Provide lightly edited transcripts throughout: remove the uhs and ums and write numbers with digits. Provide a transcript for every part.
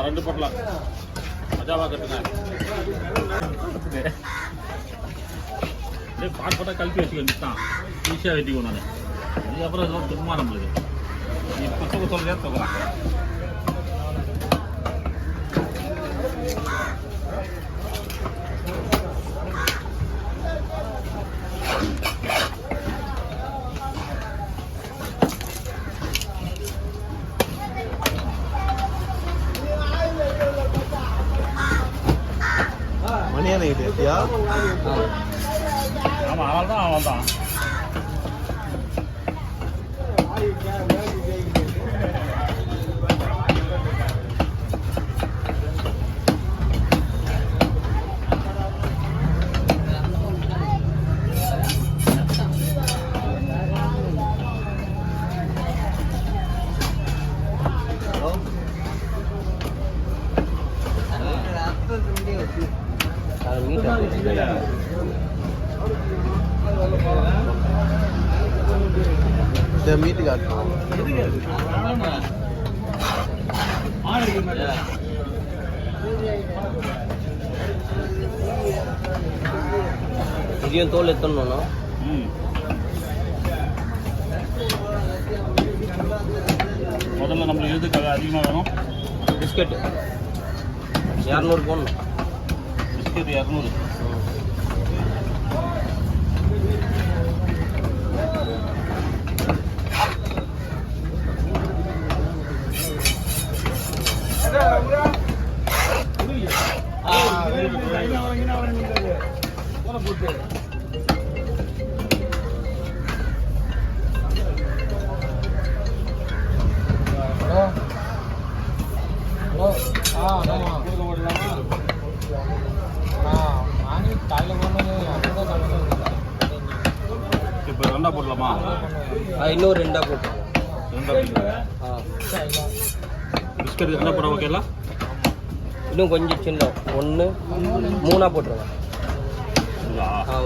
2 போடலாம். மஜாவா கட்டுங்க. பாட் கழட்டி வச்சுக்கிட்டான் ஈஸியாக வெட்டிக்கும் நான். அதுக்கப்புறம் சும்மா நம்மளுக்கு நீ புத்தகம் சொல்லியா தோக்கலாம். மணியான கிட்டியா? ஆமாம் அவன் தான் மீட்டு காட்டணும். இதையும் தோல் எத்தணும்னா முதல்ல நம்மளுக்கு எதுக்கு அதிகமாக வேணும்? பிஸ்கட் 200 போடணும். பிஸ்கட் 200. இப்போ 2 போடலாமா? இன்னொரு 2 போட்டு பிஸ்கட் எத்தனை போட ஓகேல? இன்னும் கொஞ்சம் சின்ன 1 3 போட்டுருவேன்.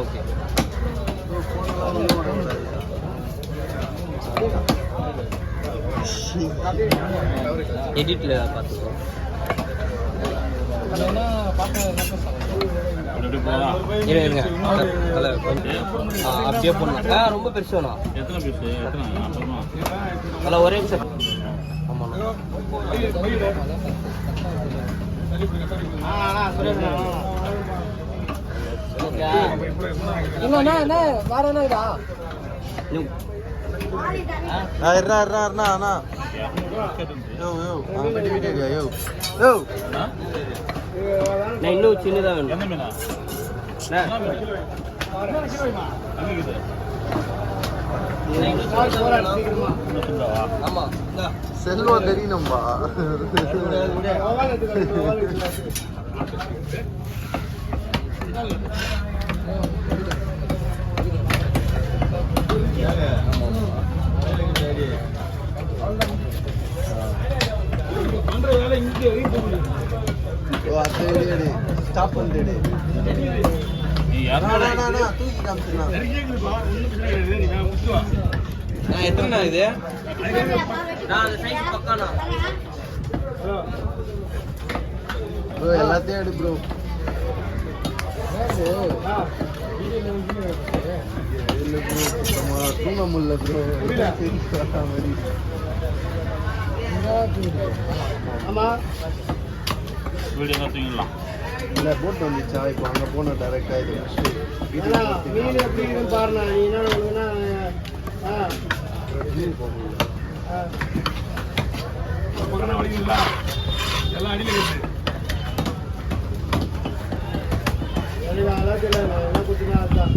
ஓகே. எடிட்டில் பார்த்துக்கோ. இருங்க அப்படியே போடணும். ரொம்ப பெருசு வேணும். எத்தனை பீஸு? அதில் ஒரே நிமிஷம். ஆமாண்ணா இன்னும் சின்னதாக வேணும். ஆமா செல்வம் தெரியணும்பா. ஸ்டாப் பண்ணிடு. எத்தனை இது? ப்ரோ எல்லாத்தையும் எடு ப்ரோ. தூங்க முடியல ப்ரோ. ஆமா வீடியோ தூங்கிடலாம். இல்லை போட்டு வந்துச்சா? இப்போ அங்கே போன டைரெக்டாக இது மீன் எப்படி இருக்குன்னு பாருண்ணா. நீ என்ன ஒழுங்குனா எல்லாம் அடியில் எல்லாம் குத்தினா தான்.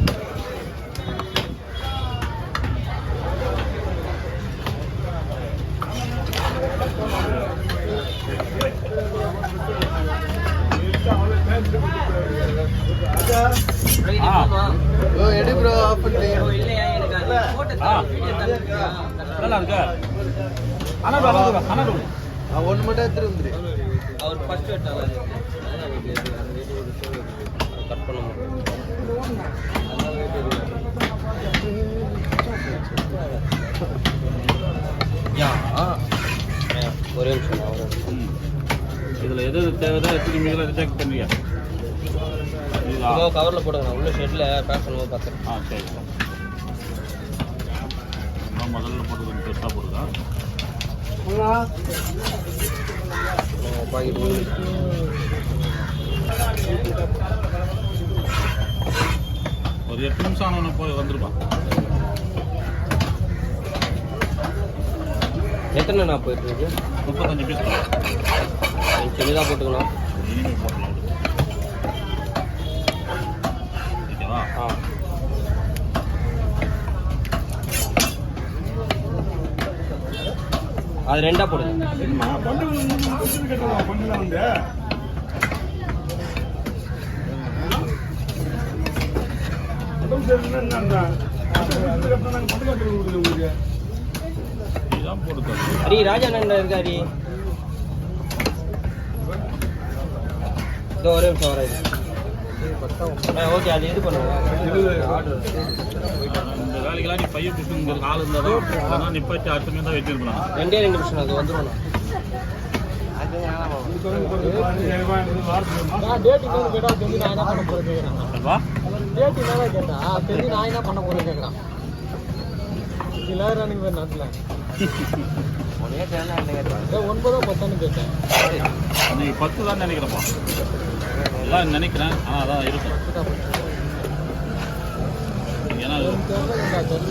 எடு ப்ரோ. ஆஃப் பண்ணு. நல்லா இருக்கு. ஒன்று மட்டும் எடுத்துட்டு வந்துரு. அவர் ஃபர்ஸ்ட் வெட்டால கட் பண்ண ஒரே நிமிஷம். இதில் எது தேவைதோ எத்தனை மீதில் எது செக் பண்ணுங்க. இதுதா? கவரில் போடுங்க, உள்ள ஷெட்டில் பேக் பண்ணுவோம் பார்த்துறேன். ஆ சரி சார். முதல்ல போட்டு கொஞ்சம் பெருசாக போடுங்க. ஒரு 8 நிமிஷம் ஆனவொன்னே போய் வந்துருப்பான். எத்தனை நான் போயிட்டு இருக்கு? 35 பீஸ் தான். சின்னதாக போட்டுக்கலாம். இனிமேல் போடலாம். ஓகேவா? ஆ அது ரெண்டாக போடுங்க. இதுதான் போடுது. ஹரி ராஜா நண்டா இருக்கா ஹரி? இதோ ஒரே நிமிஷம் வராது. ஓகே, அது இது பண்ணுங்க. இந்த வேலைக்கெல்லாம் நீ பையன் பிடிச்சுங்கிறது ஆள் இருந்தால் தான் நிப்பாட்டி அடுத்த மீன் தான் வச்சிருக்கலாம். 2 நிமிஷம் அது வந்துடும். வா நான் என்ன பண்ண போறேன் கேட்குறான். ரன்னிங் பேர் நாட்டில் 9 10 கேட்டேன். நீங்கள் 10 தான் நினைக்கிறப்பா. எல்லாம் நினைக்கிறேன். ஆனால் அதான் இருக்கும். ஏன்னா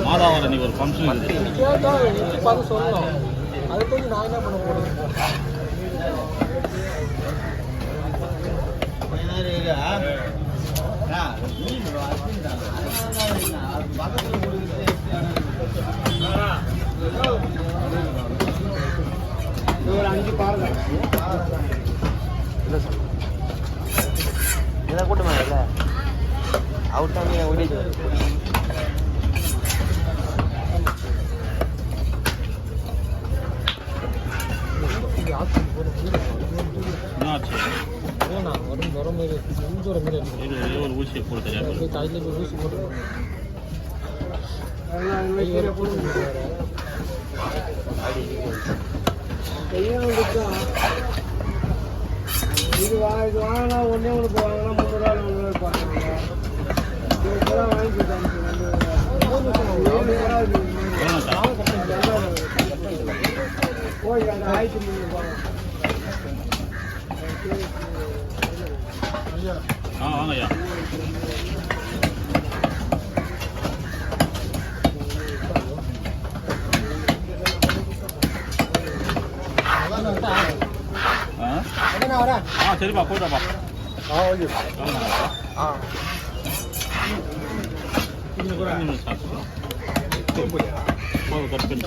மாதாவரம் நீ ஒரு ஃபங்க்ஷன் இருக்குது சொல்லணும். அதை தெரிஞ்சு நான் என்ன பண்ண போறேன். ஒரு 5 பாருங்க. இதை கூட்டமா இல்லை அவுட் ஆகி ஓடிட்டு ஒரு ஊசியை போட்டு தெரியாது. ஊசி போட்டு இது வாங்கினா ஒன்றே ஒன்று போவாங்கன்னா 300 பார்க்குறீங்க. போய் அந்த ஆயிரத்தி 300 வாங்கய்யா. சரிப்பா போயிட்டாப்பா. ஓகே. கட் பண்ணி